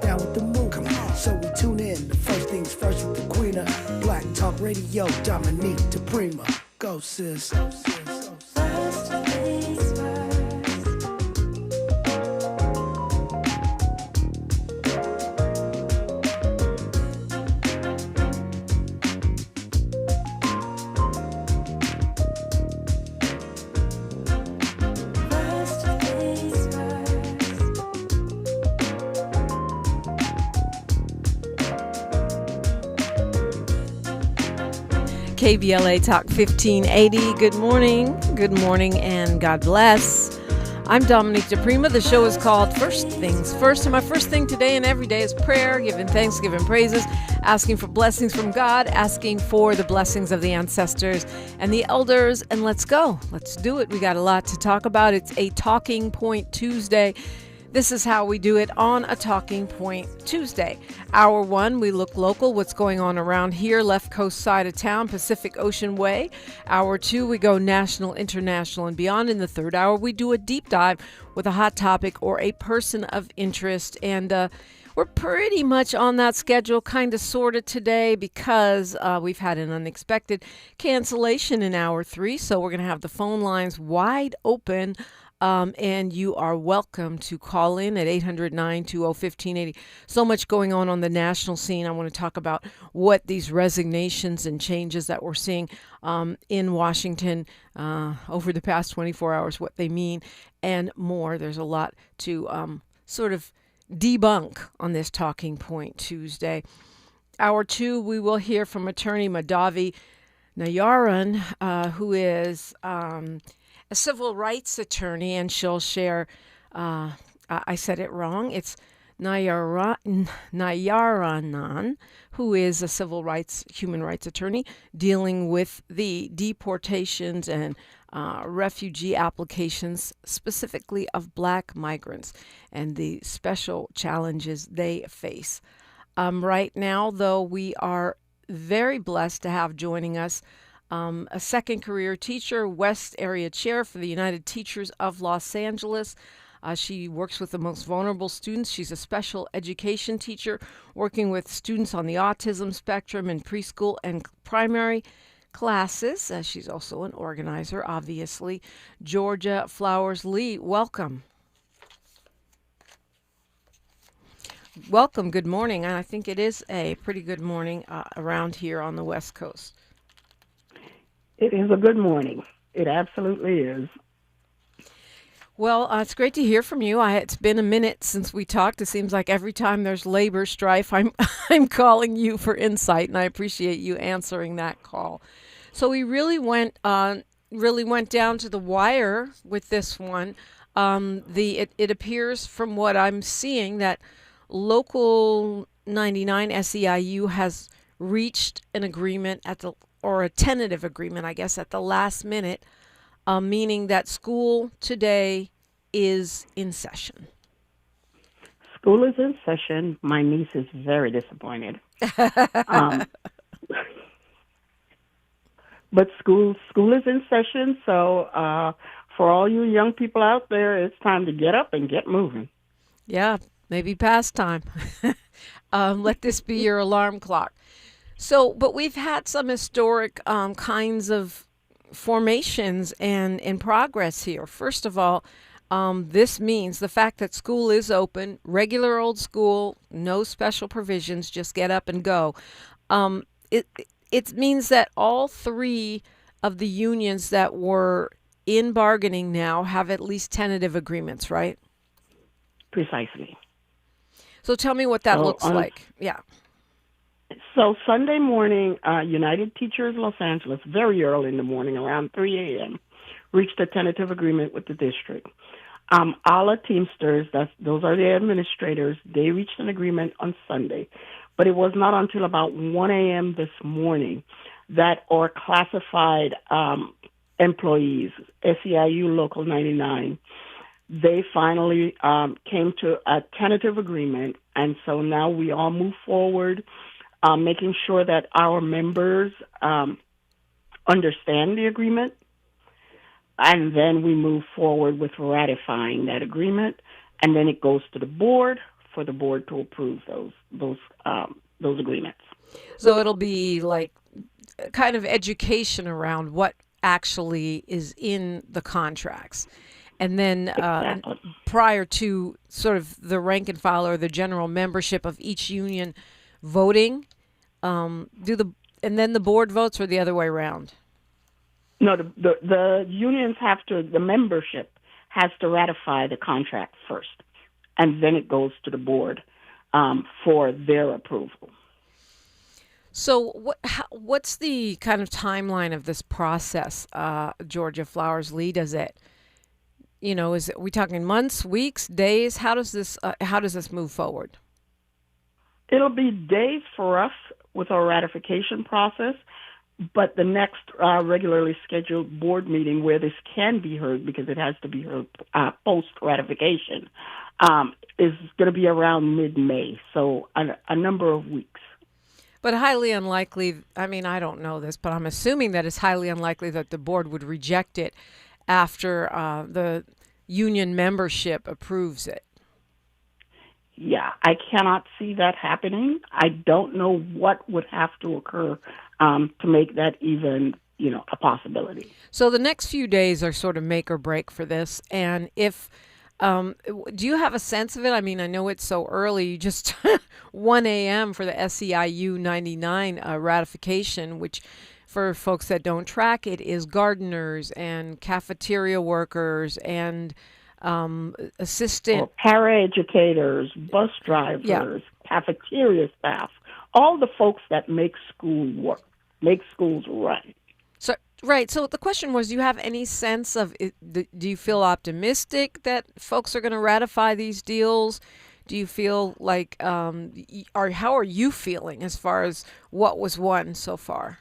down with the move. Come on. So we tune in. The first things first with the queen of Black Talk Radio, Dominique DePrima. Go, sis. Go, sis. First things first. KBLA Talk 1580. Good morning, and God bless. I'm Dominique DePrima. The show is called First Things First, and my first thing today and every day is prayer, giving thanks, giving praises, asking for blessings from God, asking for the blessings of the ancestors and the elders, and let's go. Let's do it. We got a lot to talk about. It's a Talking Point Tuesday. This is how we do it on a Talking Point Tuesday. Hour one, we look local, what's going on around here, left coast side of town, Pacific Ocean way. Hour two, we go national, international, and beyond. In the third hour, we do a deep dive with a hot topic or a person of interest. And we're pretty much on that schedule, kind of, sort of today, because we've had an unexpected cancellation in hour three. So we're going to have the phone lines wide open. And you are welcome to call in at 800-920-1580. So much going on the national scene. I want to talk about what these resignations and changes that we're seeing in Washington over the past 24 hours, what they mean, and more. There's a lot to sort of debunk on this Talking Point Tuesday. Hour two, we will hear from attorney Madhavi Nayaran, who is a civil rights attorney, and she'll share, I said it wrong, it's Nayaranan, who is a civil rights, human rights attorney dealing with the deportations and refugee applications, specifically of Black migrants and the special challenges they face. Right now, though, we are very blessed to have joining us a second career teacher, West Area Chair for the United Teachers of Los Angeles. She works with the most vulnerable students. She's a special education teacher working with students on the autism spectrum in preschool and primary classes. She's also an organizer, obviously. Georgia Flowers Lee, welcome. Welcome. Good morning. And I think it is a pretty good morning around here on the West Coast. It is a good morning. It absolutely is. Well, it's great to hear from you. It's been a minute since we talked. It seems like every time there's labor strife, I'm calling you for insight, and I appreciate you answering that call. So we really went down to the wire with this one. It appears from what I'm seeing that Local 99 SEIU has reached an agreement or a tentative agreement, I guess, at the last minute, meaning that school today is in session. School is in session. My niece is very disappointed. But school is in session, so for all you young people out there, it's time to get up and get moving. Yeah, maybe past time. Let this be your alarm clock. So, but we've had some historic kinds of formations and in progress here. First of all, this means the fact that school is open, regular old school, no special provisions, just get up and go. It means that all three of the unions that were in bargaining now have at least tentative agreements, right? Precisely. So tell me what that looks like. Yeah. So Sunday morning, United Teachers Los Angeles, very early in the morning, around 3 a.m., reached a tentative agreement with the district. ALA Teamsters, those are the administrators, they reached an agreement on Sunday. But it was not until about 1 a.m. this morning that our classified employees, SEIU Local 99, they finally came to a tentative agreement. And so now we all move forward, making sure that our members understand the agreement. And then we move forward with ratifying that agreement. And then it goes to the board for the board to approve those agreements. So it'll be like kind of education around what actually is in the contracts. And then Exactly. prior to sort of the rank and file or the general membership of each union voting, and then the board votes, or the other way around? No, the unions the membership has to ratify the contract first, and then it goes to the board for their approval. So what's the kind of timeline of this process? Georgia Flowers Lee, does it? We talking months, weeks, days? How does this move forward? It'll be days for us with our ratification process, but the next regularly scheduled board meeting where this can be heard, because it has to be heard post-ratification, is going to be around mid-May, so a number of weeks. But highly unlikely, I mean, I don't know this, but I'm assuming that it's highly unlikely that the board would reject it after the union membership approves it. Yeah, I cannot see that happening. I don't know what would have to occur to make that even, a possibility. So the next few days are sort of make or break for this. And if, do you have a sense of it? I mean, I know it's so early, just 1 a.m. for the SEIU 99 ratification, which for folks that don't track it is gardeners and cafeteria workers and assistant paraeducators, bus drivers, cafeteria staff, all the folks that make schools run. So, right. So the question was, do you have any sense of it, do you feel optimistic that folks are going to ratify these deals? Do you feel like, how are you feeling as far as what was won so far?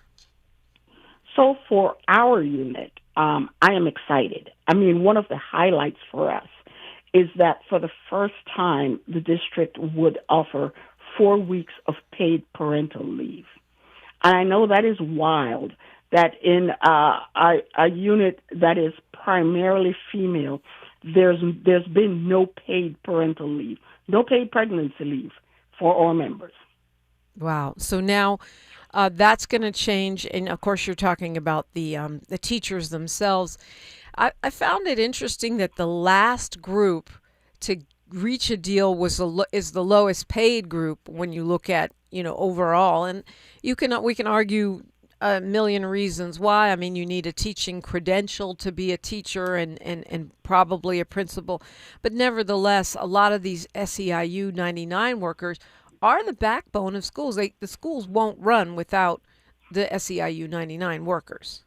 So for our unit, I am excited. I mean, one of the highlights for us is that for the first time, the district would offer 4 weeks of paid parental leave. And I know that is wild, that in a unit that is primarily female, there's been no paid parental leave, no paid pregnancy leave for our members. Wow. So now that's going to change. And of course, you're talking about the teachers themselves. I found it interesting that the last group to reach a deal is the lowest paid group when you look at, overall. And we can argue a million reasons why. I mean, you need a teaching credential to be a teacher and probably a principal. But nevertheless, a lot of these SEIU 99 workers are the backbone of schools. The schools won't run without the SEIU 99 workers.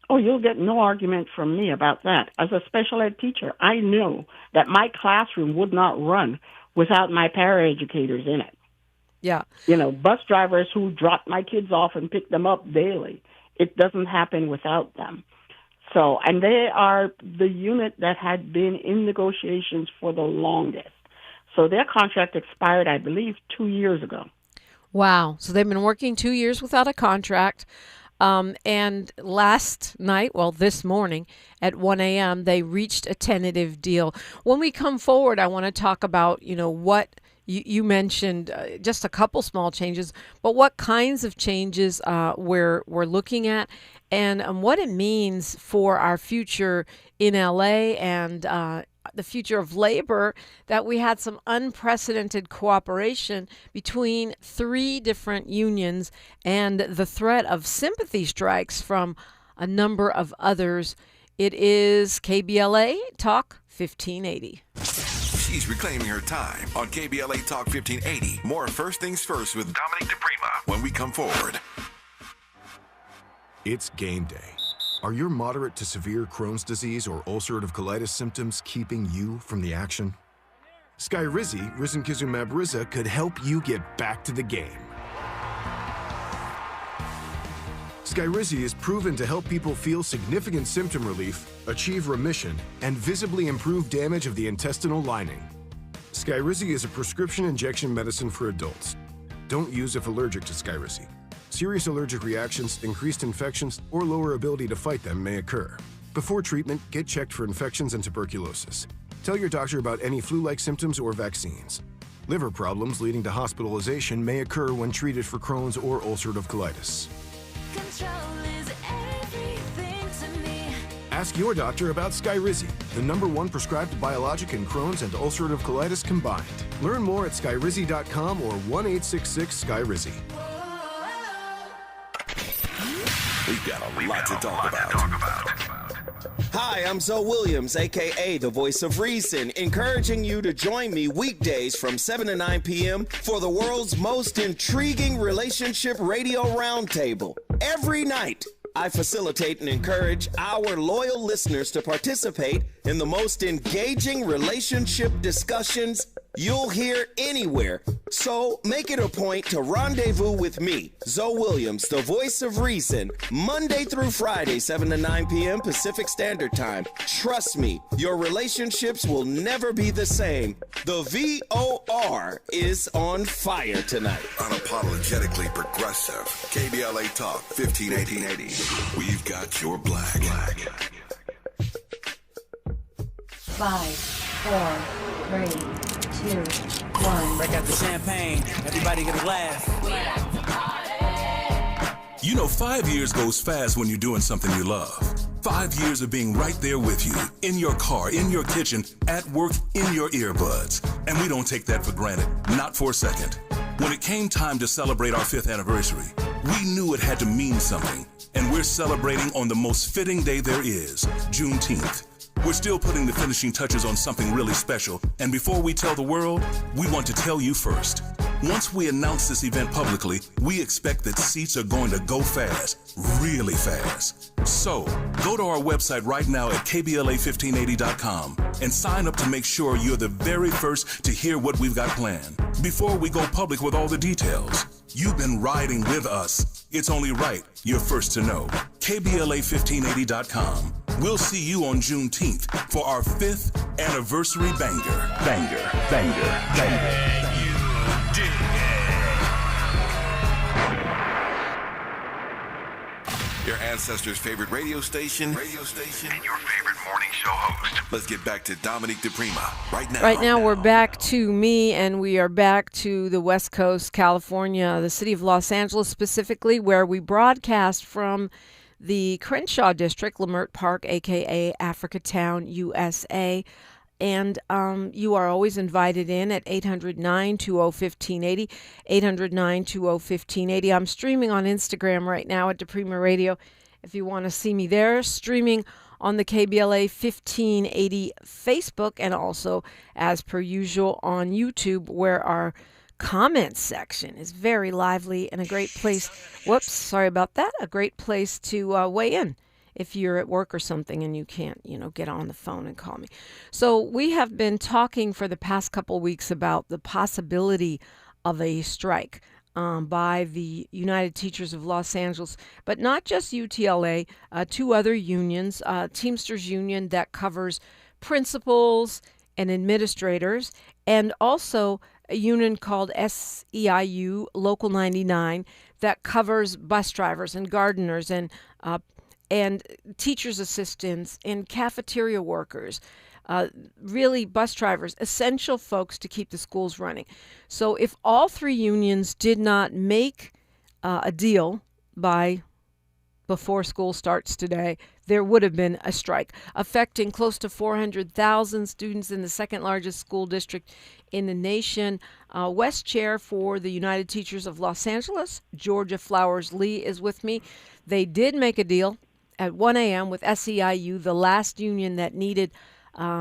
Oh, you'll get no argument from me about that. As a special ed teacher, I know that my classroom would not run without my paraeducators in it. Yeah. Bus drivers who drop my kids off and pick them up daily. It doesn't happen without them. So, and they are the unit that had been in negotiations for the longest. So their contract expired, I believe, 2 years ago. Wow. So they've been working 2 years without a contract. And last night, this morning at 1 a.m., they reached a tentative deal. When we come forward, I want to talk about, what you mentioned, just a couple small changes, but what kinds of changes we're looking at and what it means for our future in LA and the future of labor, that we had some unprecedented cooperation between 3 different unions and the threat of sympathy strikes from a number of others. It is KBLA Talk 1580. She's reclaiming her time on KBLA Talk 1580. More First Things First with Dominique DePrima when we come forward. It's game day. Are your moderate to severe Crohn's disease or ulcerative colitis symptoms keeping you from the action? Skyrizi, risankizumab Riza, could help you get back to the game. Skyrizi is proven to help people feel significant symptom relief, achieve remission, and visibly improve damage of the intestinal lining. Skyrizi is a prescription injection medicine for adults. Don't use if allergic to Skyrizi. Serious allergic reactions, increased infections, or lower ability to fight them may occur. Before treatment, get checked for infections and tuberculosis. Tell your doctor about any flu-like symptoms or vaccines. Liver problems leading to hospitalization may occur when treated for Crohn's or ulcerative colitis. Control is everything to me. Ask your doctor about Skyrizi, the #1 prescribed biologic in Crohn's and ulcerative colitis combined. Learn more at skyrizi.com or 1-866-SKYRIZI. We've got a lot to talk about. Hi, I'm Zoe Williams, a.k.a. the Voice of Reason, encouraging you to join me weekdays from 7 to 9 p.m. for the world's most intriguing relationship radio roundtable. Every night, I facilitate and encourage our loyal listeners to participate in the most engaging relationship discussions you'll hear anywhere. So make it a point to rendezvous with me, Zoe Williams, the Voice of Reason, Monday through Friday, 7 to 9 p.m. Pacific Standard Time. Trust me, your relationships will never be the same. The VOR is on fire tonight. Unapologetically progressive. KBLA Talk 1580. We've got your black. 5, 4, 3, 2, 1. Break out the champagne. Everybody get a laugh. You know, 5 years goes fast when you're doing something you love. 5 years of being right there with you, in your car, in your kitchen, at work, in your earbuds. And we don't take that for granted, not for a second. When it came time to celebrate our 5th anniversary, we knew it had to mean something. And we're celebrating on the most fitting day there is, Juneteenth. We're still putting the finishing touches on something really special, and before we tell the world, we want to tell you first. Once we announce this event publicly, we expect that seats are going to go fast, really fast. So, go to our website right now at KBLA1580.com and sign up to make sure you're the very first to hear what we've got planned. Before we go public with all the details, you've been riding with us. It's only right you're first to know. KBLA1580.com. We'll see you on Juneteenth for our 5th anniversary banger. Banger, banger, banger. Your ancestors' favorite radio station, and your favorite morning show host. Let's get back to Dominique DePrima right now. Right now, we're back to me, and we are back to the West Coast, California, the city of Los Angeles specifically, where we broadcast from the Crenshaw District, Leimert Park, a.k.a. Africatown, USA. And you are always invited in at 800-920-1580, 800-920-1580. I'm streaming on Instagram right now at DePrima Radio if you want to see me there, streaming on the KBLA 1580 Facebook, and also, as per usual, on YouTube, where our comments section is very lively and a great place. Whoops, sorry about that. A great place to weigh in if you're at work or something and you can't, get on the phone and call me. So we have been talking for the past couple weeks about the possibility of a strike by the United Teachers of Los Angeles, but not just UTLA, 2 other unions, Teamsters Union that covers principals and administrators, and also a union called SEIU Local 99 that covers bus drivers and gardeners and teachers' assistants and cafeteria workers, really bus drivers, essential folks to keep the schools running. So if all 3 unions did not make a deal before school starts today, there would have been a strike affecting close to 400,000 students in the second largest school district in the nation. West Chair for the United Teachers of Los Angeles, Georgia Flowers Lee, is with me. They did make a deal at 1 a.m. with SEIU, the last union that needed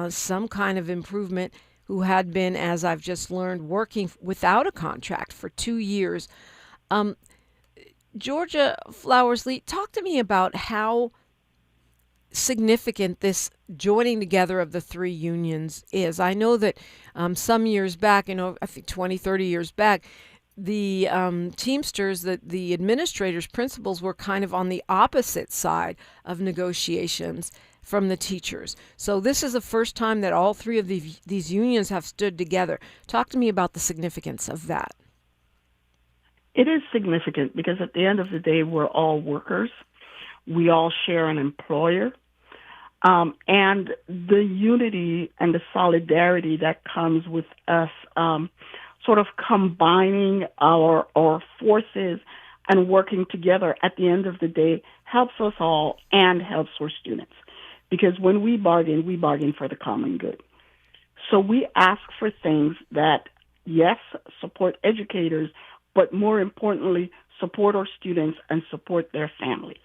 some kind of improvement, who had been, as I've just learned, working without a contract for 2 years. Georgia Flowers Lee, talk to me about how significant this joining together of the 3 unions is. I know that some years back, I think 20, 30 years back, the Teamsters, the administrators, principals were kind of on the opposite side of negotiations from the teachers. So this is the first time that all 3 of these unions have stood together. Talk to me about the significance of that. It is significant because at the end of the day, we're all workers. We all share an employer. And the unity and the solidarity that comes with us sort of combining our forces and working together at the end of the day helps us all and helps our students. Because when we bargain for the common good. So we ask for things that, yes, support educators, but more importantly, support our students and support their families.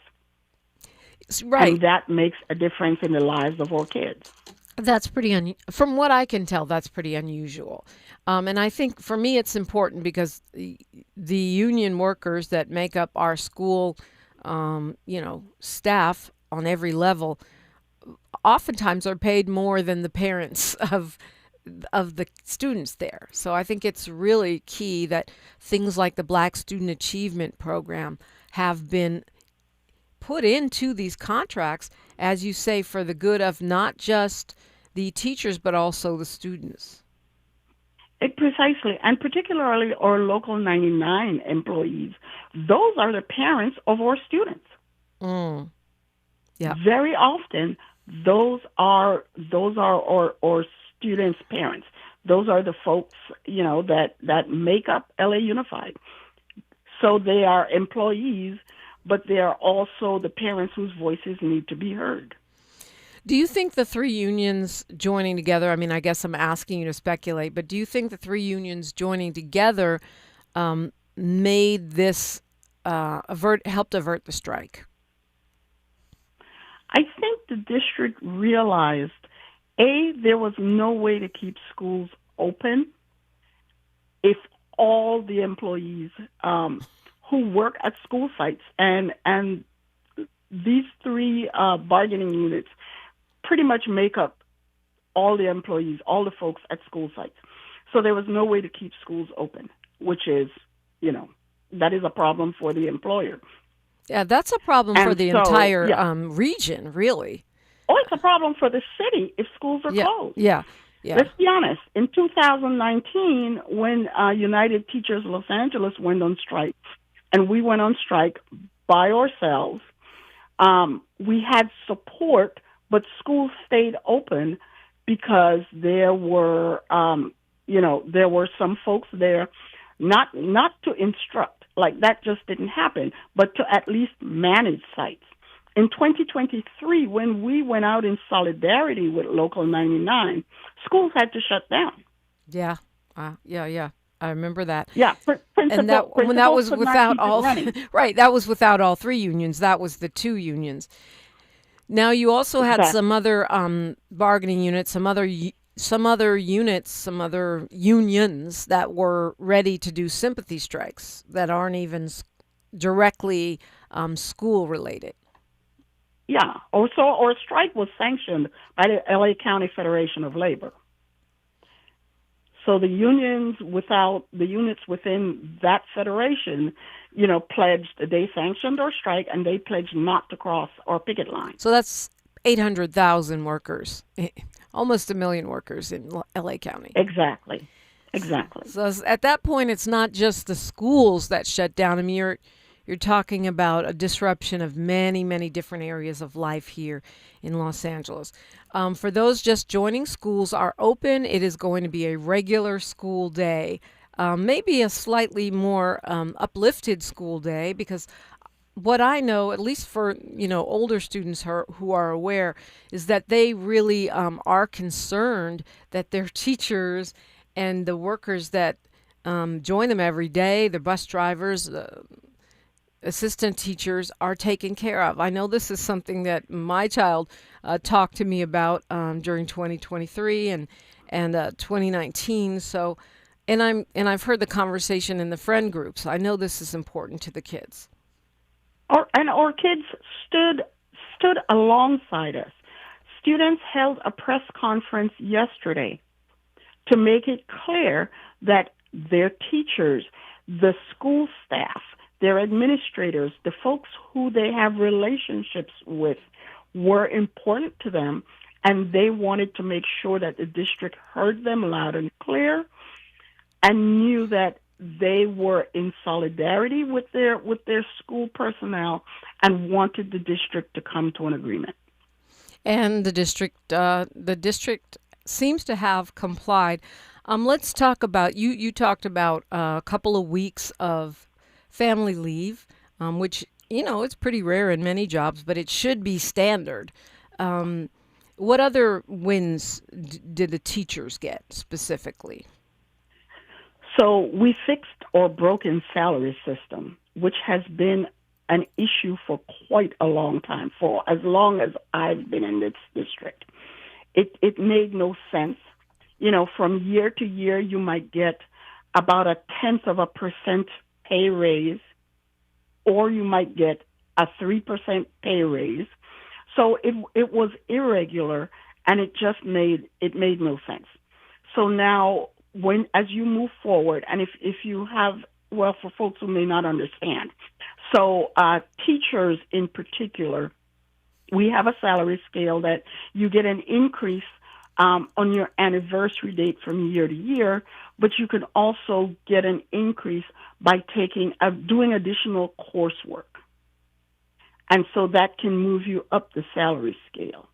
Right. And that makes a difference in the lives of our kids. That's pretty from what I can tell, that's pretty unusual. And I think for me it's important because the union workers that make up our school, staff on every level oftentimes are paid more than the parents of the students there. So I think it's really key that things like the Black Student Achievement Program have been put into these contracts, as you say, for the good of not just the teachers, but also the students. Precisely, and particularly our Local 99 employees. Those are the parents of our students. Yeah. Very often, those are our students' parents. Those are the folks, that make up LA Unified. So they are employees, but they are also the parents whose voices need to be heard. Do you think the three unions joining together, I mean, I guess I'm asking you to speculate, but do you think the three unions joining together made this, helped avert the strike? I think the district realized, there was no way to keep schools open if all the employees who work at school sites and these three bargaining units pretty much make up all the employees, all the folks at school sites. So there was no way to keep schools open, which is, that is a problem for the employer. Yeah, that's a problem for the entire region, really. Oh, it's a problem for the city if schools are closed. Yeah. Let's be honest. In 2019, when United Teachers Los Angeles went on strike, and we went on strike by ourselves, we had support, but schools stayed open because there were, there were some folks there, not to instruct, like that just didn't happen, but to at least manage sites. In 2023, when we went out in solidarity with Local 99, schools had to shut down. Yeah. I remember that. Yeah, and that was without all right. That was without all three unions. That was the two unions. Now you also had some other bargaining units, some other unions that were ready to do sympathy strikes that aren't even directly school related. Yeah. Also, our strike was sanctioned by the LA County Federation of Labor. So the units within that federation, pledged, they sanctioned our strike and they pledged not to cross our picket line. So that's 800,000 workers, almost 1 million workers in LA County. Exactly. So at that point, it's not just the schools that shut down. I mean, you're talking about a disruption of many, many different areas of life here in Los Angeles. For those just joining, schools are open. It is going to be a regular school day, maybe a slightly more uplifted school day, because what I know, at least for older students who are aware, is that they really are concerned that their teachers and the workers that join them every day, the bus drivers, assistant teachers, are taken care of. I know this is something that my child talked to me about during 2023 and 2019. So, and I've heard the conversation in the friend groups. I know this is important to the kids. And our kids stood alongside us. Students held a press conference yesterday to make it clear that their teachers, the school staff, their administrators, the folks who they have relationships with, were important to them, and they wanted to make sure that the district heard them loud and clear and knew that they were in solidarity with their school personnel and wanted the district to come to an agreement. And the district seems to have complied. Let's talk about you talked about a couple of weeks of family leave, which it's pretty rare in many jobs, but it should be standard. What other wins did the teachers get specifically? So we fixed our broken salary system, which has been an issue for quite a long time, for as long as I've been in this district. It made no sense. From year to year, you might get about 0.1% pay raise, or you might get a 3% pay raise. So it was irregular, and it made no sense. So now, as you move forward, and if you have, well, for folks who may not understand, so teachers in particular, we have a salary scale that you get an increase on your anniversary date from year to year, but you can also get an increase by doing additional coursework. And so that can move you up the salary scale.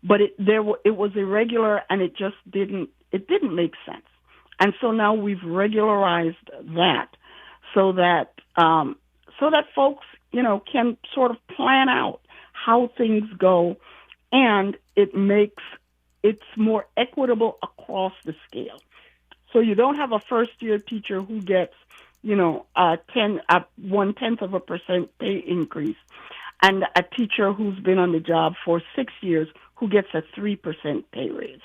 But it was irregular, and it didn't make sense. And so now we've regularized that so that folks, can sort of plan out how things go, and it's more equitable across the scale. So you don't have a first-year teacher who gets, 0.1% pay increase, and a teacher who's been on the job for 6 years who gets a 3% pay raise.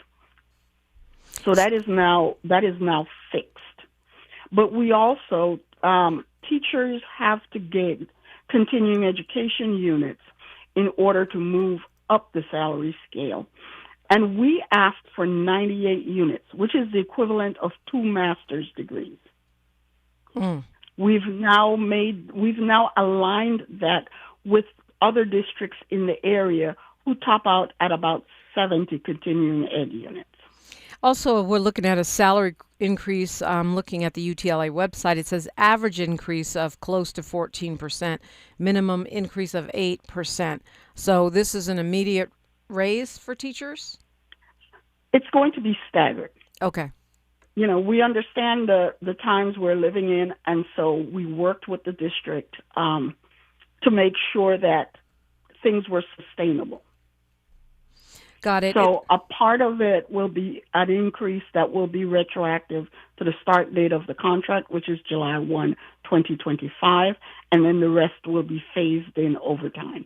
So that is now fixed. But we also, teachers have to get continuing education units in order to move up the salary scale. And we asked for 98 units, which is the equivalent of 2 master's degrees. Mm. We've now aligned that with other districts in the area who top out at about 70 continuing ed units. Also, we're looking at a salary increase. Looking at the UTLA website, it says average increase of close to 14%, minimum increase of 8%. So this is an immediate raise for teachers? It's going to be staggered. Okay. We understand the times we're living in, and so we worked with the district to make sure that things were sustainable. Got it. So a part of it will be an increase that will be retroactive to the start date of the contract, which is July 1, 2025, and then the rest will be phased in over time.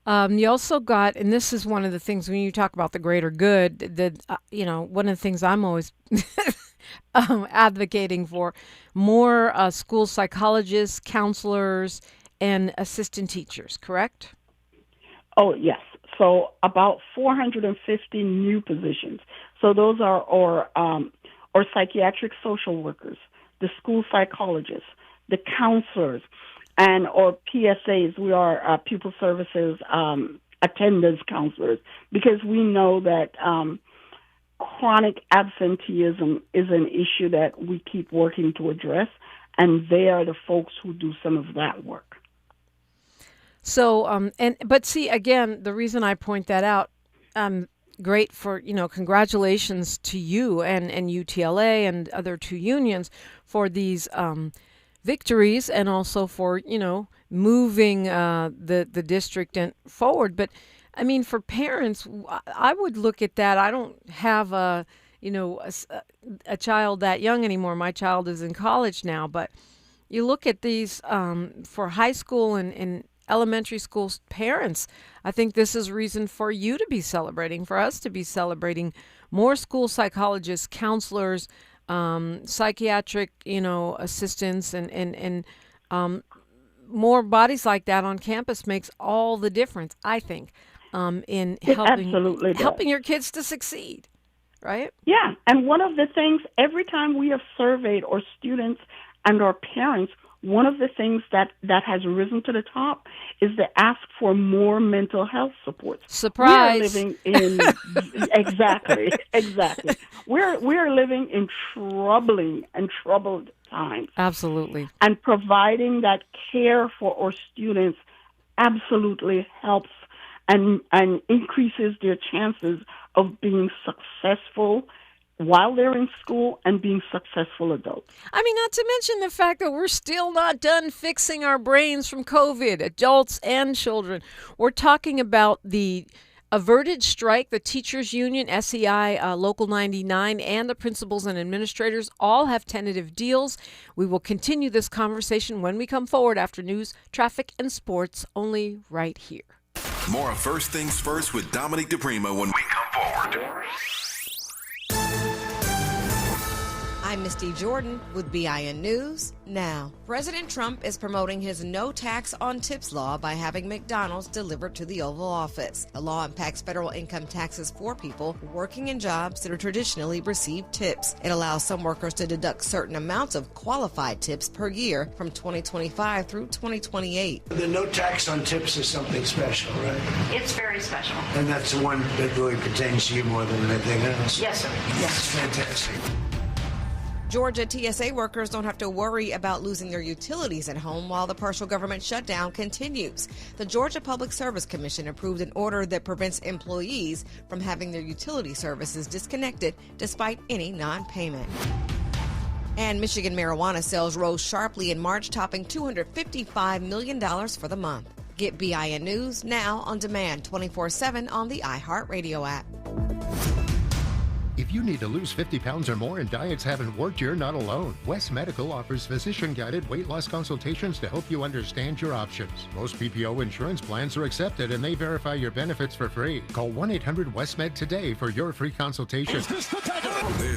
You also got, and this is one of the things when you talk about the greater good, one of the things I'm always advocating for, more school psychologists, counselors, and assistant teachers, correct? Oh, yes. So about 450 new positions. So those are our psychiatric social workers, the school psychologists, the counselors, and or PSAs. We are pupil services attendance counselors, because we know that chronic absenteeism is an issue that we keep working to address, and they are the folks who do some of that work. So, but see, again, the reason I point that out, great for, congratulations to you and UTLA and other 2 unions for these victories, and also for, moving the district forward. But, I mean, for parents, I would look at that. I don't have a child that young anymore. My child is in college now, but you look at these for high school and elementary school parents, I think this is reason for you to be celebrating, for us to be celebrating more school psychologists, counselors, psychiatric, assistants, and more bodies like that on campus makes all the difference, I think, in helping your kids to succeed, right? Yeah, and one of the things, every time we have surveyed our students and our parents, one of the things that has risen to the top is the ask for more mental health support. Surprise! We are living in exactly. We're living in troubled times. Absolutely. And providing that care for our students absolutely helps and increases their chances of being successful while they're in school and being successful adults. I mean, not to mention the fact that we're still not done fixing our brains from COVID, adults and children. We're talking about the averted strike, the teachers union, SEI, Local 99, and the principals and administrators all have tentative deals. We will continue this conversation when we come forward after news, traffic, and sports, only right here. More of First Things First with Dominique DePrima when we come forward. I'm Misty Jordan with BIN News Now. President Trump is promoting his no tax on tips law by having McDonald's delivered to the Oval Office. The law impacts federal income taxes for people working in jobs that are traditionally received tips. It allows some workers to deduct certain amounts of qualified tips per year from 2025 through 2028. The no tax on tips is something special, right? It's very special. And that's the one that really pertains to you more than anything else? Yes, sir. Yes. Fantastic. Georgia TSA workers don't have to worry about losing their utilities at home while the partial government shutdown continues. The Georgia Public Service Commission approved an order that prevents employees from having their utility services disconnected despite any non-payment. And Michigan marijuana sales rose sharply in March, topping $255 million for the month. Get BIN News now on demand 24/7 on the iHeartRadio app. If you need to lose 50 pounds or more and diets haven't worked, you're not alone. West Medical offers physician-guided weight loss consultations to help you understand your options. Most PPO insurance plans are accepted and they verify your benefits for free. Call 1-800-WESTMED today for your free consultation. This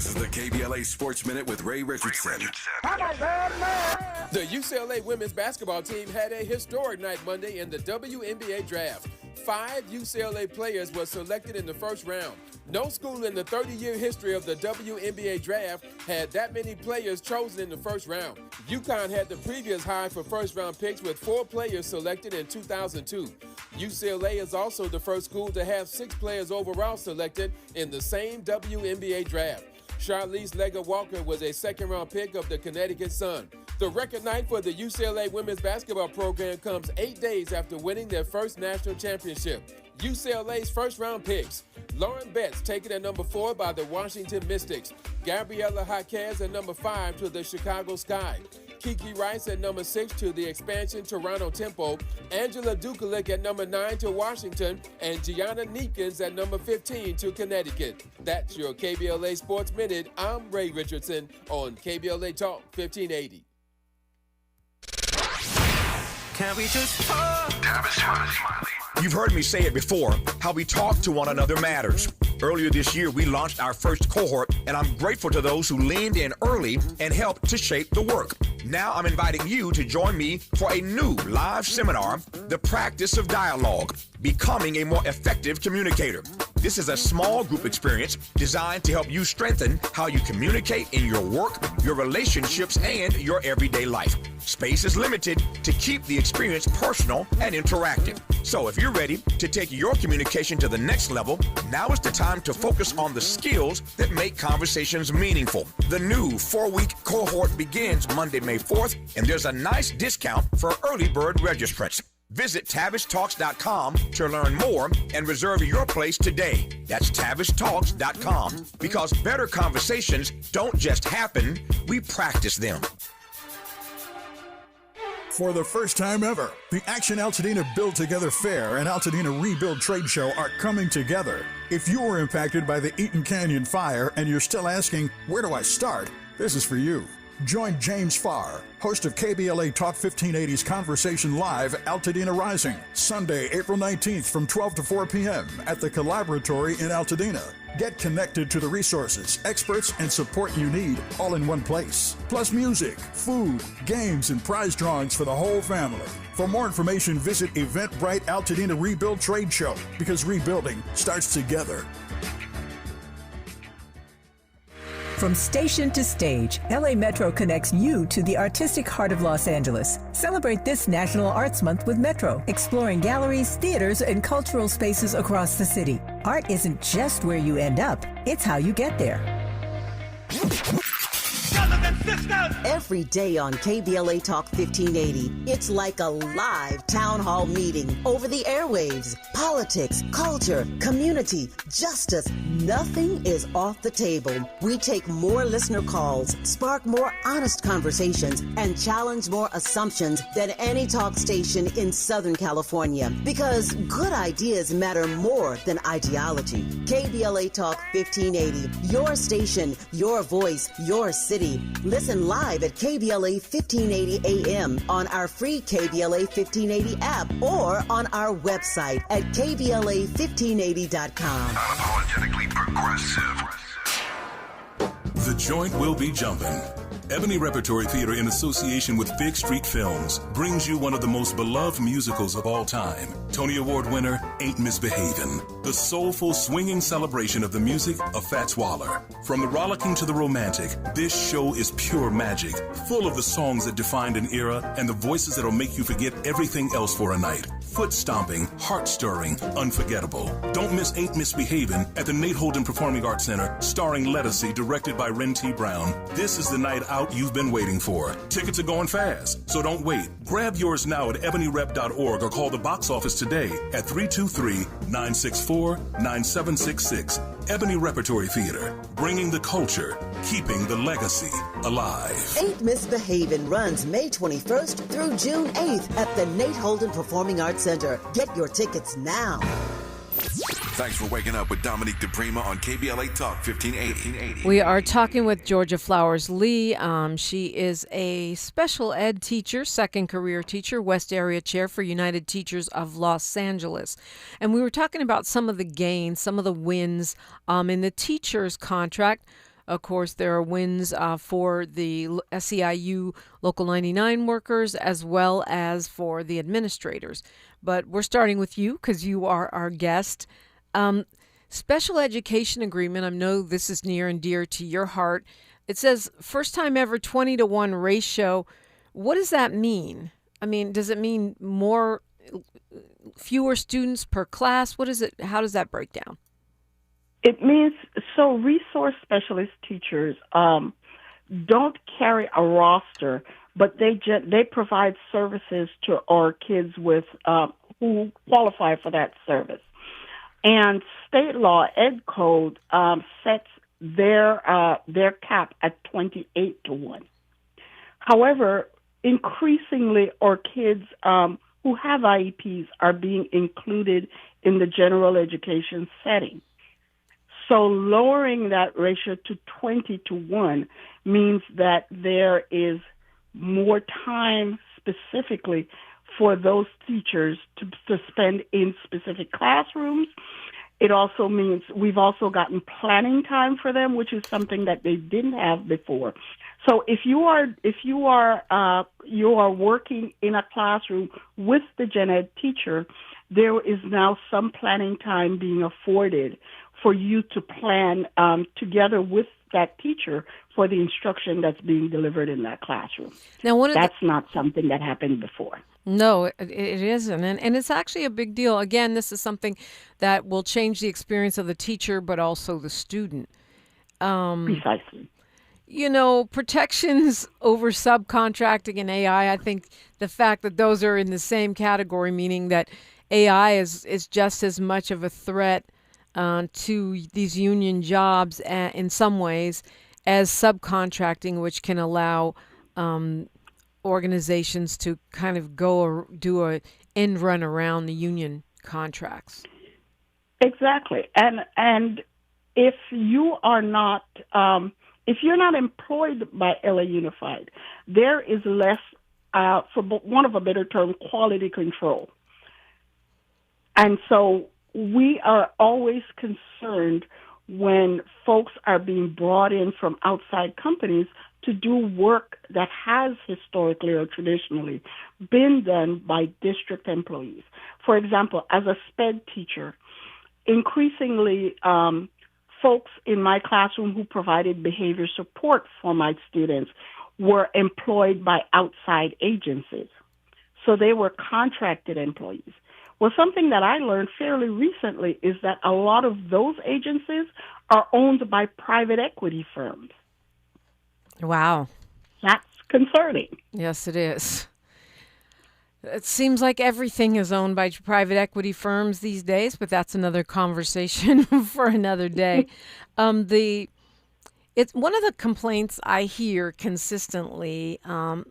is the KBLA Sports Minute with Ray Richardson. The UCLA women's basketball team had a historic night Monday in the WNBA draft. 5 UCLA players were selected in the first round. No school in the 30-year history of the WNBA draft had that many players chosen in the first round. UConn had the previous high for first-round picks with 4 players selected in 2002. UCLA is also the first school to have 6 players overall selected in the same WNBA draft. Charlize Leger-Walker was a second-round pick of the Connecticut Sun. The record night for the UCLA women's basketball program comes 8 days after winning their first national championship. UCLA's first-round picks: Lauren Betts taken at number 4 by the Washington Mystics, Gabriela Jaquez at number 5 to the Chicago Sky, Kiki Rice at number 6 to the expansion Toronto Tempo, Angela Dukalik at number 9 to Washington, and Gianna Neekins at number 15 to Connecticut. That's your KBLA Sports Minute. I'm Ray Richardson on KBLA Talk 1580. Can we just talk? Smiley. You've heard me say it before, how we talk to one another matters. Earlier this year, we launched our first cohort, and I'm grateful to those who leaned in early and helped to shape the work. Now I'm inviting you to join me for a new live seminar, The Practice of Dialogue, Becoming a More Effective Communicator. This is a small group experience designed to help you strengthen how you communicate in your work, your relationships, and your everyday life. Space is limited to keep the experience personal and interactive. So if you're ready to take your communication to the next level, now is the time to focus on the skills that make conversations meaningful. The new 4-week cohort begins Monday, May 4th, and there's a nice discount for early bird registrants. Visit TavishTalks.com to learn more and reserve your place today. That's TavishTalks.com, because better conversations don't just happen, we practice them. For the first time ever, the Action Altadena Build Together Fair and Altadena Rebuild Trade Show are coming together. If you were impacted by the Eaton Canyon fire and you're still asking, where do I start? This is for you. Join James Farr, host of KBLA Talk 1580's Conversation Live, Altadena Rising, Sunday, April 19th from 12 to 4 p.m. at the Collaboratory in Altadena. Get connected to the resources, experts, and support you need all in one place. Plus music, food, games, and prize drawings for the whole family. For more information, visit Eventbrite Altadena Rebuild Trade Show, because rebuilding starts together. From station to stage, LA Metro connects you to the artistic heart of Los Angeles. Celebrate this National Arts Month with Metro, exploring galleries, theaters, and cultural spaces across the city. Art isn't just where you end up, it's how you get there. Every day on KBLA Talk 1580, it's like a live town hall meeting over the airwaves. Politics, culture, community, justice, nothing is off the table. We take more listener calls, spark more honest conversations, and challenge more assumptions than any talk station in Southern California. Because good ideas matter more than ideology. KBLA Talk 1580, your station, your voice, your city. Listen live at KBLA 1580 AM on our free KBLA 1580 app or on our website at KBLA1580.com. Unapologetically progressive. The joint will be jumping. Ebony Repertory Theater, in association with Fig Street Films, brings you one of the most beloved musicals of all time. Tony Award winner, Ain't Misbehavin'. The soulful, swinging celebration of the music of Fats Waller. From the rollicking to the romantic, this show is pure magic, full of the songs that defined an era and the voices that'll make you forget everything else for a night. Foot stomping, heart stirring, unforgettable. Don't miss Ain't Misbehavin' at the Nate Holden Performing Arts Center, starring Lettucey, directed by Ren T. Brown. This is the night out you've been waiting for. Tickets are going fast, so don't wait. Grab yours now at ebonyrep.org or call the box office today at 323-964-9766. Ebony Repertory Theater, bringing the culture, keeping the legacy alive. Ain't Misbehavin' runs May 21st through June 8th at the Nate Holden Performing Arts Center. Get your tickets now. Thanks for waking up with Dominique DePrima on KBLA Talk 1580. We are talking with Georgia Flowers Lee. She is a special ed teacher, second career teacher, West Area Chair for United Teachers of Los Angeles. And we were talking about some of the gains, some of the wins in the teacher's contract. Of course, there are wins for the SEIU Local 99 workers as well as for the administrators. But we're starting with you because you are our guest. Special education agreement, I know this is near and dear to your heart. It says first time ever 20-to-1 ratio. What does that mean? I mean, does it mean fewer students per class? What is it? How does that break down? It means, so resource specialist teachers don't carry a roster, but they provide services to our kids with who qualify for that service. And state law, Ed Code, sets their cap at 28-to-1. However, increasingly, our kids who have IEPs are being included in the general education setting. So lowering that ratio to 20-to-1 means that there is more time specifically for those teachers to spend in specific classrooms. It also means we've also gotten planning time for them, which is something that they didn't have before. So if you are working in a classroom with the gen ed teacher, there is now some planning time being afforded for you to plan together with that teacher for the instruction that's being delivered in that classroom. Now, that's not something that happened before. No, it isn't. And it's actually a big deal. Again, this is something that will change the experience of the teacher, but also the student. Precisely. You know, protections over subcontracting and AI, I think the fact that those are in the same category, meaning that AI is just as much of a threat to these union jobs in some ways as subcontracting, which can allow organizations to kind of do a end run around the union contracts. Exactly, and if you are not if you're not employed by LA Unified, there is less, for want of a better term, quality control, and so we are always concerned when folks are being brought in from outside companies to do work that has historically or traditionally been done by district employees. For example, as a SPED teacher, increasingly folks in my classroom who provided behavior support for my students were employed by outside agencies. So they were contracted employees. Well, something that I learned fairly recently is that a lot of those agencies are owned by private equity firms. Wow. That's concerning. Yes, it is. It seems like everything is owned by private equity firms these days, but that's another conversation for another day. It's one of the complaints I hear consistently,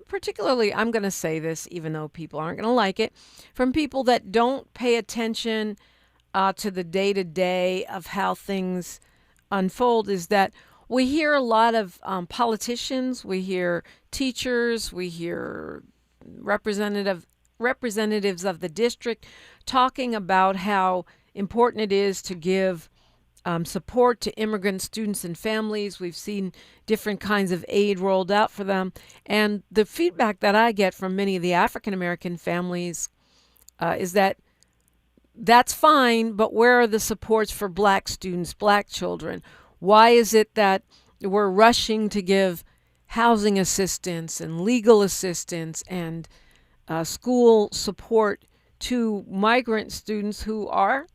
particularly, I'm going to say this even though people aren't going to like it, from people that don't pay attention to the day-to-day of how things unfold, is that we hear a lot of politicians, we hear teachers, we hear representatives of the district talking about how important it is to give support to immigrant students and families. We've seen different kinds of aid rolled out for them. And the feedback that I get from many of the African American families is that that's fine, but where are the supports for Black students, Black children? Why is it that we're rushing to give housing assistance and legal assistance and school support to migrant students who are,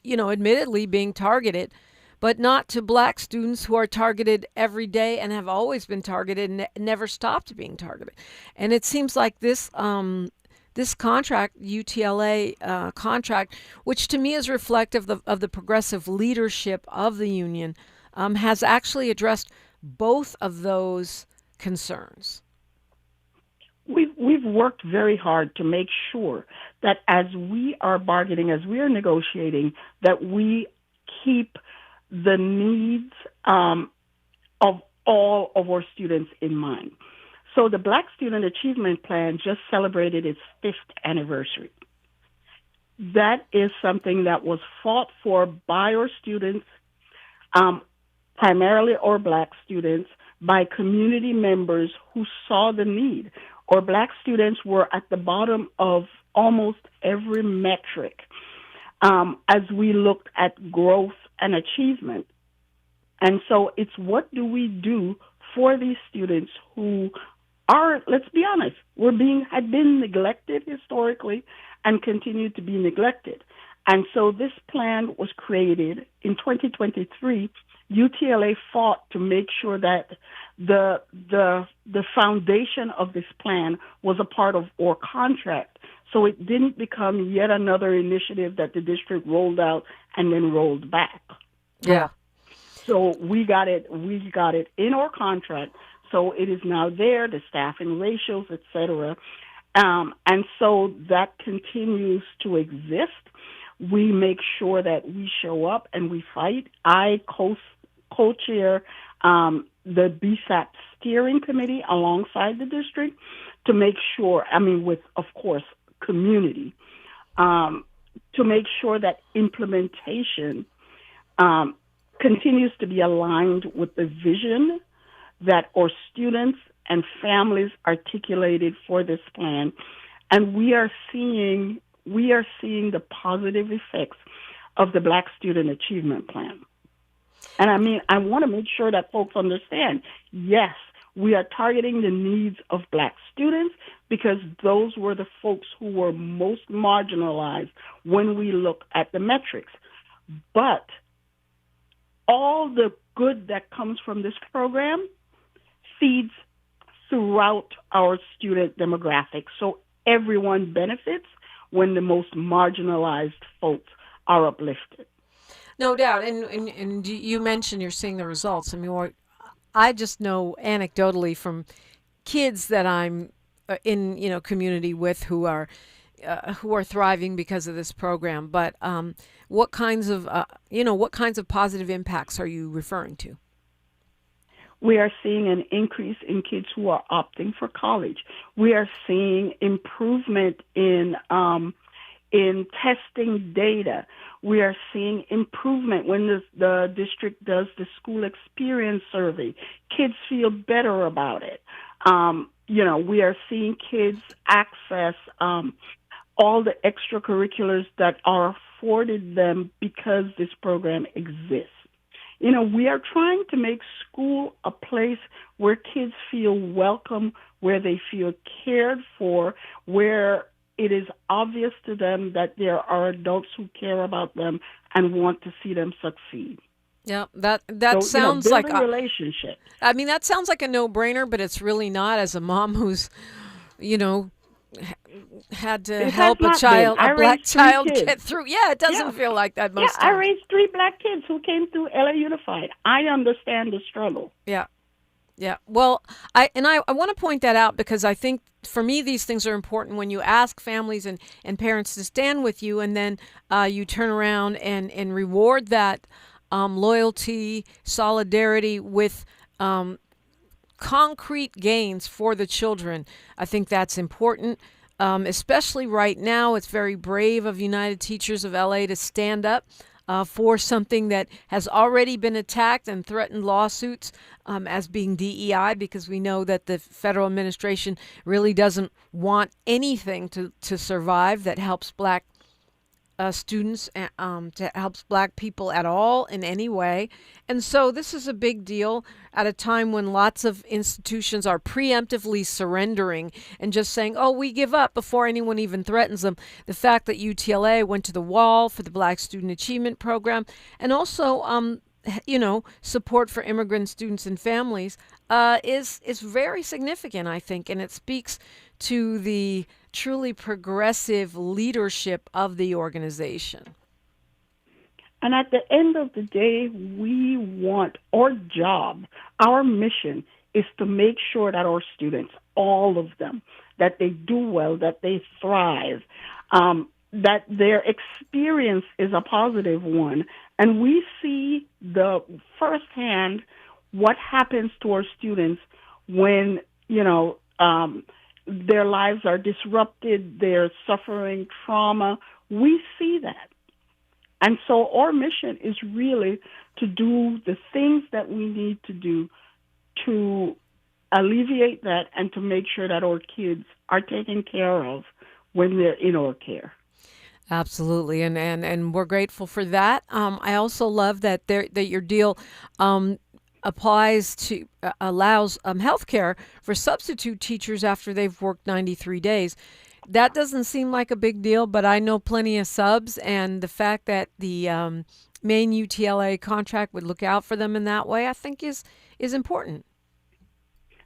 admittedly being targeted, but not to Black students who are targeted every day and have always been targeted and never stopped being targeted? And it seems like this contract, UTLA contract, which to me is reflective of the progressive leadership of the union, has actually addressed both of those concerns. We've worked very hard to make sure that as we are bargaining, as we are negotiating, that we keep the needs of all of our students in mind. So the Black Student Achievement Plan just celebrated its 5th anniversary. That is something that was fought for by our students, primarily our Black students, by community members who saw the need. Our Black students were at the bottom of almost every metric as we looked at growth and achievement. And so it's what do we do for these students who are, let's be honest, had been neglected historically and continue to be neglected. And so this plan was created in 2023. UTLA fought to make sure that the foundation of this plan was a part of our contract, so it didn't become yet another initiative that the district rolled out and then rolled back. Yeah. So we got it in our contract, so it is now there, the staffing ratios, et cetera. And so that continues to exist. We make sure that we show up and we fight. I co-chair the BSAP steering committee alongside the district to make sure, with, of course, community, to make sure that implementation continues to be aligned with the vision that our students and families articulated for this plan. And we are seeing the positive effects of the Black Student Achievement Plan. And I want to make sure that folks understand, yes, we are targeting the needs of Black students because those were the folks who were most marginalized when we look at the metrics. But all the good that comes from this program feeds throughout our student demographic. So everyone benefits when the most marginalized folks are uplifted. No doubt. And you mentioned you're seeing the results. I just know anecdotally from kids that I'm in community with who are thriving because of this program. But what kinds of positive impacts are you referring to? We are seeing an increase in kids who are opting for college. We are seeing improvement in testing data. We are seeing improvement when the district does the school experience survey. Kids feel better about it. We are seeing kids access all the extracurriculars that are afforded them because this program exists. We are trying to make school a place where kids feel welcome, where they feel cared for, where it is obvious to them that there are adults who care about them and want to see them succeed. Yeah, that So, sounds like building relationships. I mean, that sounds like a no-brainer, but it's really not. As a mom who's, you know, had to It has help not been. I a black raised 3 child kids. get through. Yeah, it doesn't Yeah. feel like that Yeah, most I times. raised 3 black kids who came through LA Unified. I understand the struggle. Yeah. Yeah. Well, I want to point that out because I think for me these things are important when you ask families and parents to stand with you, and then you turn around and reward that loyalty, solidarity with concrete gains for the children. I think that's important. Especially right now, it's very brave of United Teachers of LA to stand up for something that has already been attacked and threatened lawsuits as being DEI, because we know that the federal administration really doesn't want anything to survive that helps black students, to helps black people at all in any way. And so this is a big deal at a time when lots of institutions are preemptively surrendering and just saying, oh, we give up before anyone even threatens them. The fact that UTLA went to the wall for the Black Student Achievement Program, and also support for immigrant students and families is very significant, I think, and it speaks to the truly progressive leadership of the organization. And at the end of the day, we want our job, our mission is to make sure that our students, all of them, that they do well, that they thrive, that their experience is a positive one. And we see the firsthand what happens to our students when, their lives are disrupted, they're suffering trauma. We see that. And so our mission is really to do the things that we need to do to alleviate that and to make sure that our kids are taken care of when they're in our care. Absolutely, and we're grateful for that. I also love that your deal allows health care for substitute teachers after they've worked 93 days. That doesn't seem like a big deal, but I know plenty of subs, and the fact that the main UTLA contract would look out for them in that way, I think is important.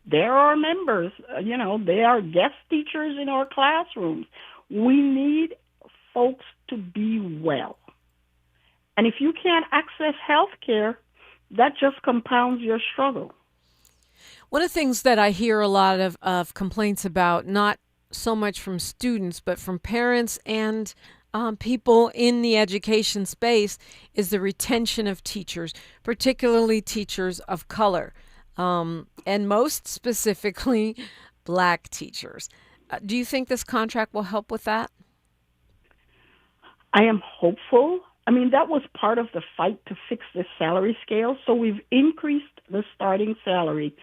They're our members. They are guest teachers in our classrooms. We need folks to be well. And if you can't access health care, that just compounds your struggle. One of the things that I hear a lot of complaints about, not so much from students, but from parents and people in the education space, is the retention of teachers, particularly teachers of color, and most specifically, black teachers. Do you think this contract will help with that? I am hopeful. I mean, that was part of the fight to fix the salary scale. So we've increased the starting salary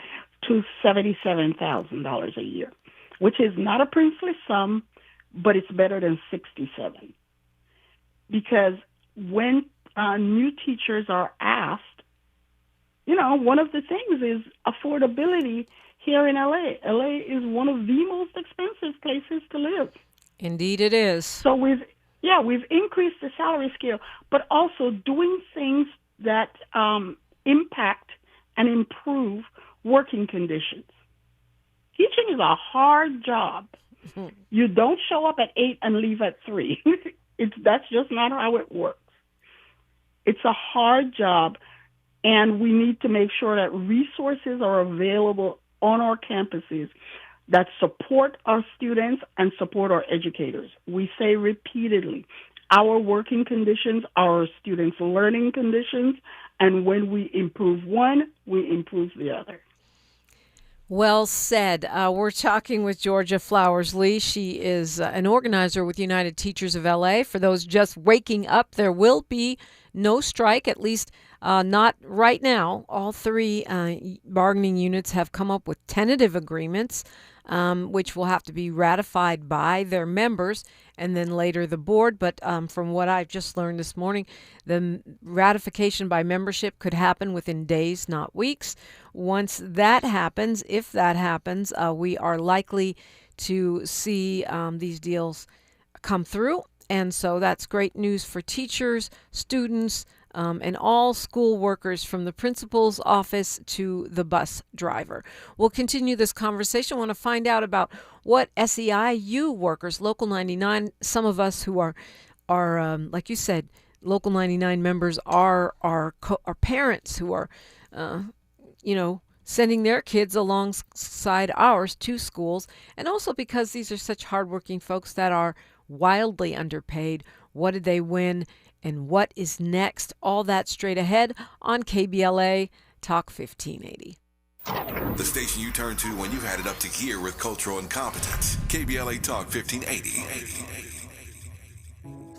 to $77,000 a year, which is not a princely sum, but it's better than $67,000. Because when new teachers are asked, one of the things is affordability here in LA. LA is one of the most expensive places to live. Indeed it is. So we've increased the salary scale, but also doing things that impact and improve working conditions. Teaching is a hard job. You don't show up at 8 and leave at 3. That's just not how it works. It's a hard job, and we need to make sure that resources are available on our campuses that support our students and support our educators. We say repeatedly, our working conditions are our students' learning conditions, and when we improve one, we improve the other. Well said. We're talking with Georgia Flowers Lee. She is an organizer with United Teachers of LA. For those just waking up, there will be no strike, at least not right now. All three bargaining units have come up with tentative agreements, which will have to be ratified by their members and then later the board. But from what I've just learned this morning, the ratification by membership could happen within days, not weeks. Once that happens, if that happens, we are likely to see these deals come through. And so that's great news for teachers, students, and all school workers from the principal's office to the bus driver. We'll continue this conversation. I want to find out about what SEIU workers, Local 99, some of us who are like you said, Local 99 members are parents who are, sending their kids alongside ours to schools, and also because these are such hardworking folks that are wildly underpaid. What did they win, and what is next? All that straight ahead on KBLA Talk 1580. The station you turn to when you've had it up to gear with cultural incompetence. KBLA Talk 1580.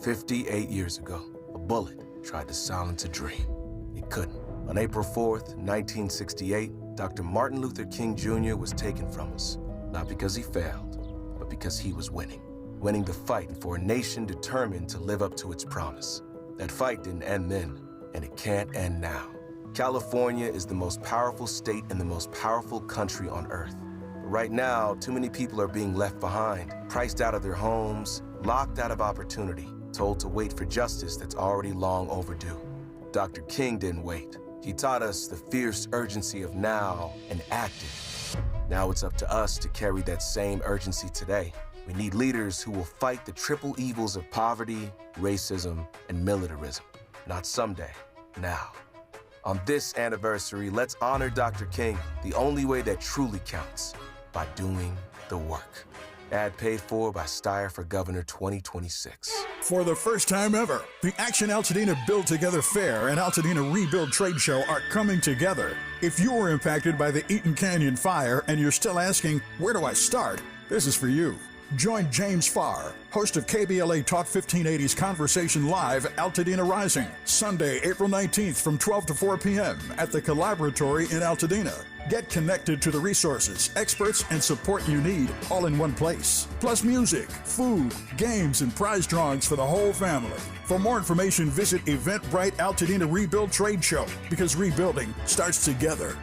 58 years ago, a bullet tried to silence a dream. It couldn't. On April 4th, 1968, Dr. Martin Luther King Jr. was taken from us, not because he failed, but because he was winning. Winning the fight for a nation determined to live up to its promise. That fight didn't end then, and it can't end now. California is the most powerful state and the most powerful country on earth. But right now, too many people are being left behind, priced out of their homes, locked out of opportunity, told to wait for justice that's already long overdue. Dr. King didn't wait. He taught us the fierce urgency of now and acted. Now it's up to us to carry that same urgency today. We need leaders who will fight the triple evils of poverty, racism, and militarism. Not someday, now. On this anniversary, let's honor Dr. King the only way that truly counts, by doing the work. Ad paid for by Steyer for Governor 2026. For the first time ever, the Action Altadena Build Together Fair and Altadena Rebuild Trade Show are coming together. If you were impacted by the Eaton Canyon fire and you're still asking, where do I start? This is for you. Join James Farr, host of KBLA Talk 1580's Conversation Live, Altadena Rising, Sunday, April 19th from 12 to 4 p.m. at the Collaboratory in Altadena. Get connected to the resources, experts, and support you need all in one place. Plus music, food, games, and prize drawings for the whole family. For more information, visit Eventbrite Altadena Rebuild Trade Show, because rebuilding starts together.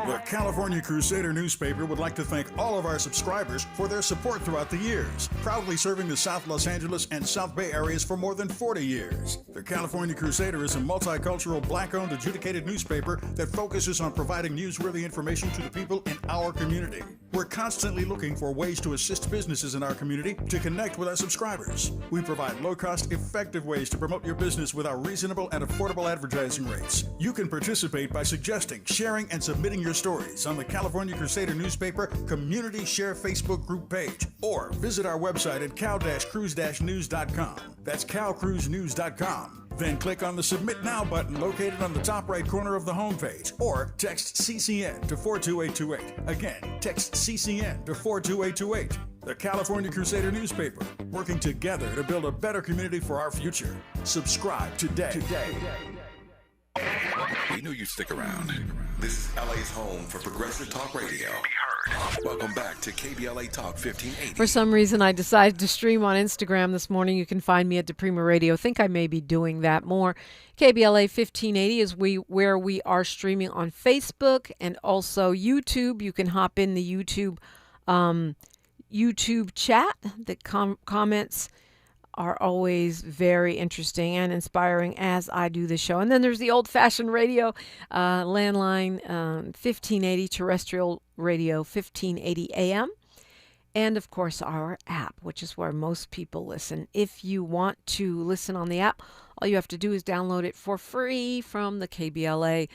The California Crusader newspaper would like to thank all of our subscribers for their support throughout the years, proudly serving the South Los Angeles and South Bay areas for more than 40 years. The California Crusader is a multicultural, black-owned, adjudicated newspaper that focuses on providing newsworthy information to the people in our community. We're constantly looking for ways to assist businesses in our community to connect with our subscribers. We provide low-cost, effective ways to promote your business with our reasonable and affordable advertising rates. You can participate by suggesting, sharing, and submitting your stories on the California Crusader newspaper Community Share Facebook group page, or visit our website at cal-cruise-news.com. That's calcruisenews.com. Then click on the Submit Now button located on the top right corner of the homepage, or text CCN to 42828. Again, text CCN to 42828. The California Crusader newspaper, working together to build a better community for our future. Subscribe today. We knew you'd stick around. This is LA's home for progressive talk radio. Welcome back to KBLA Talk 1580. For some reason, I decided to stream on Instagram this morning. You can find me at DePrima Radio. Think I may be doing that more. KBLA 1580 is where we are streaming on Facebook and also YouTube. You can hop in the YouTube chat. The comments are always very interesting and inspiring as I do the show. And then there's the old-fashioned radio, landline 1580, terrestrial radio 1580 AM. And, of course, our app, which is where most people listen. If you want to listen on the app, all you have to do is download it for free from the KBLA,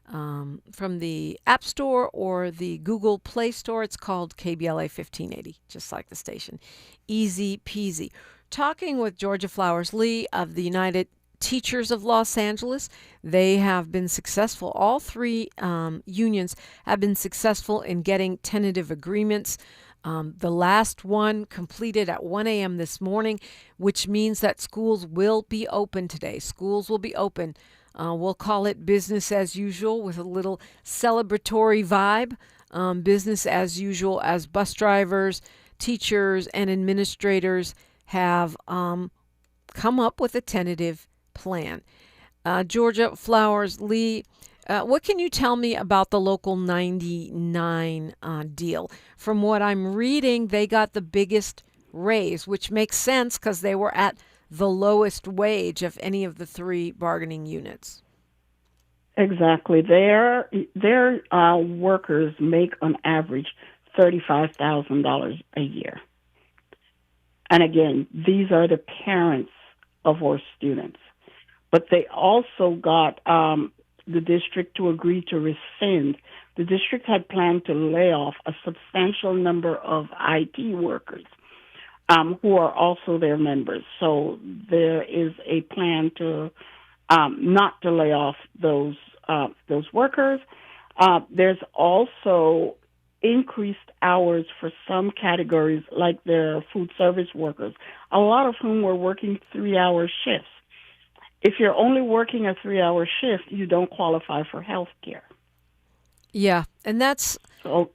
from the App Store or the Google Play Store. It's called KBLA 1580, just like the station. Easy peasy. Talking with Georgia Flowers Lee of the United Teachers of Los Angeles. They have been successful. All three unions have been successful in getting tentative agreements. The last one completed at 1 a.m. this morning, which means that schools will be open today. Schools will be open. We'll call it business as usual with a little celebratory vibe. Business as usual as bus drivers, teachers, and administrators have come up with a tentative plan. Georgia Flowers Lee, what can you tell me about the Local 99 deal? From what I'm reading, they got the biggest raise, which makes sense because they were at the lowest wage of any of the three bargaining units. Exactly. Their workers make on average $35,000 a year. And again, these are the parents of our students. But they also got the district to agree to rescind. The district had planned to lay off a substantial number of IT workers who are also their members. So there is a plan to not to lay off those workers. There's also increased hours for some categories, like their food service workers, a lot of whom were working 3-hour shifts. If you're only working a 3-hour shift, you don't qualify for health care. Yeah, and that's a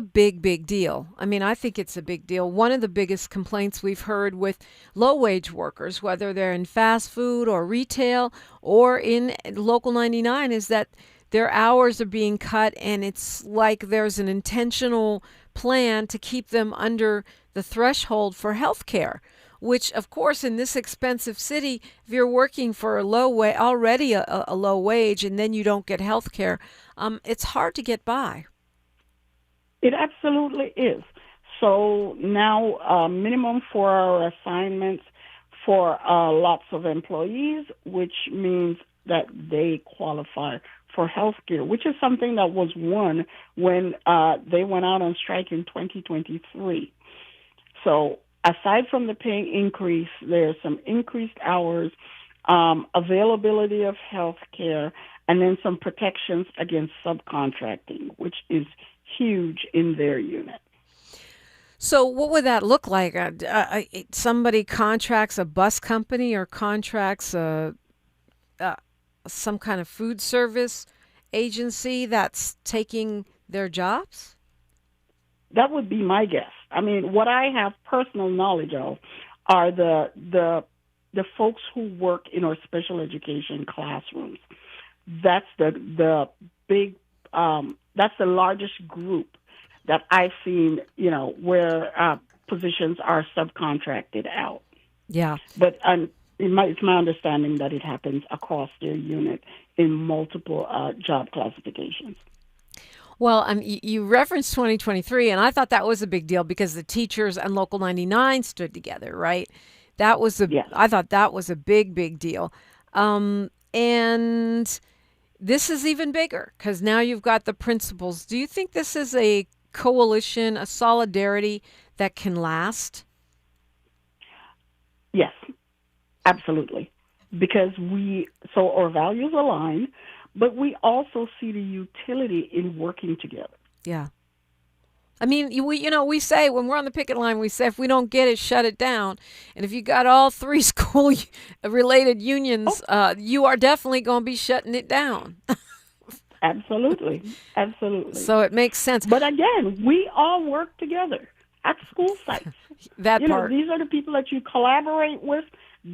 big deal. I mean, I think it's a big deal. One of the biggest complaints we've heard with low-wage workers, whether they're in fast food or retail or in Local 99, is that their hours are being cut, and it's like there's an intentional plan to keep them under the threshold for health care, which, of course, in this expensive city, if you're working for a already a low wage and then you don't get health care, it's hard to get by. It absolutely is. So now minimum 4-hour assignments for lots of employees, which means that they qualify for health care, which is something that was won when they went out on strike in 2023. So aside from the pay increase, there's some increased hours, availability of health care, and then some protections against subcontracting, which is huge in their unit. So what would that look like? Somebody contracts a bus company or contracts some kind of food service agency that's taking their jobs? That would be my guess. I mean, what I have personal knowledge of are the folks who work in our special education classrooms. That's the big that's the largest group that I've seen, where positions are subcontracted out. Yeah. But it's my understanding that it happens across their unit in multiple job classifications. Well, you referenced 2023, and I thought that was a big deal because the teachers and Local 99 stood together, right? I thought that was a big deal. And this is even bigger because now you've got the principals. Do you think this is a coalition, a solidarity that can last? Yes, absolutely. Because our values align, but we also see the utility in working together. Yeah. I mean, we say when we're on the picket line, we say if we don't get it, shut it down. And if you got all three school-related unions, you are definitely going to be shutting it down. Absolutely. So it makes sense. But again, we all work together at school sites. That part. These are the people that you collaborate with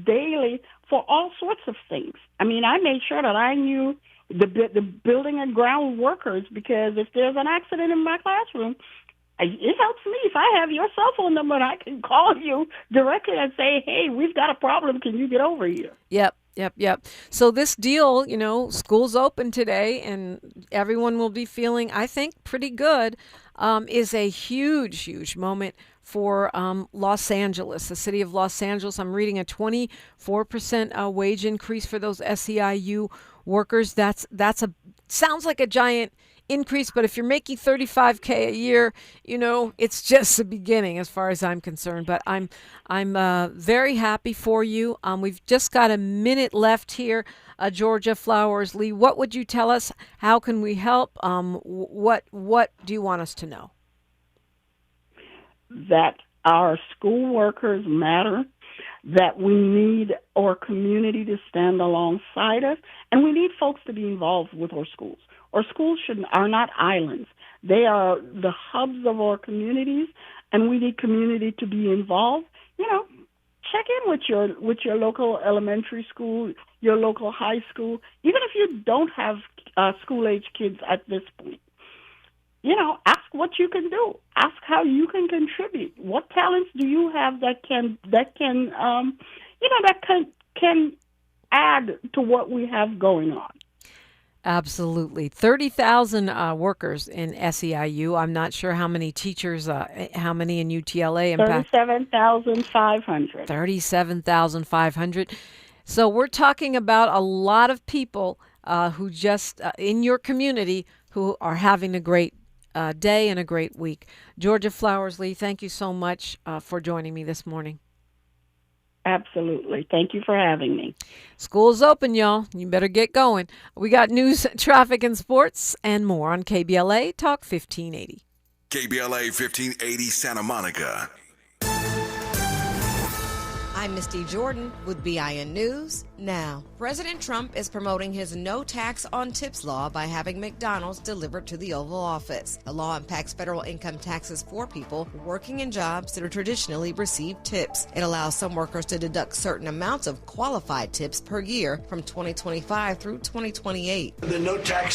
daily for all sorts of things. I mean, I made sure that I knew the building and ground workers, because if there's an accident in my classroom, it helps me if I have your cell phone number and I can call you directly and say, hey, we've got a problem. Can you get over here? Yep. So this deal, school's open today and everyone will be feeling, I think, pretty good, is a huge moment for Los Angeles, the city of Los Angeles. I'm reading a 24% wage increase for those SEIU workers. That's sounds like a giant increase, but if you're making $35K a year, it's just the beginning as far as I'm concerned. But I'm very happy for you. We've just got a minute left here. Georgia Flowers Lee, what would you tell us? How can we help? What do you want us to know? That our school workers matter, that we need our community to stand alongside us, and we need folks to be involved with our schools. Our schools are not islands. They are the hubs of our communities, and we need community to be involved. Check in with your local elementary school, your local high school, even if you don't have school-age kids at this point. ask what you can do. Ask how you can contribute. What talents do you have that can add to what we have going on? Absolutely. 30,000 workers in SEIU. I'm not sure how many teachers, how many in UTLA. 37,500. 37,500. So we're talking about a lot of people who just, in your community, who are having a great day and a great week. Georgia Flowers-Lee, thank you so much for joining me this morning. Absolutely. Thank you for having me. School's open, y'all. You better get going. We got news, traffic, and sports and more on KBLA Talk 1580. KBLA 1580 Santa Monica. I'm Misty Jordan with BIN News Now. President Trump is promoting his no tax on tips law by having McDonald's delivered to the Oval Office. The law impacts federal income taxes for people working in jobs that are traditionally received tips. It allows some workers to deduct certain amounts of qualified tips per year from 2025 through 2028. The no tax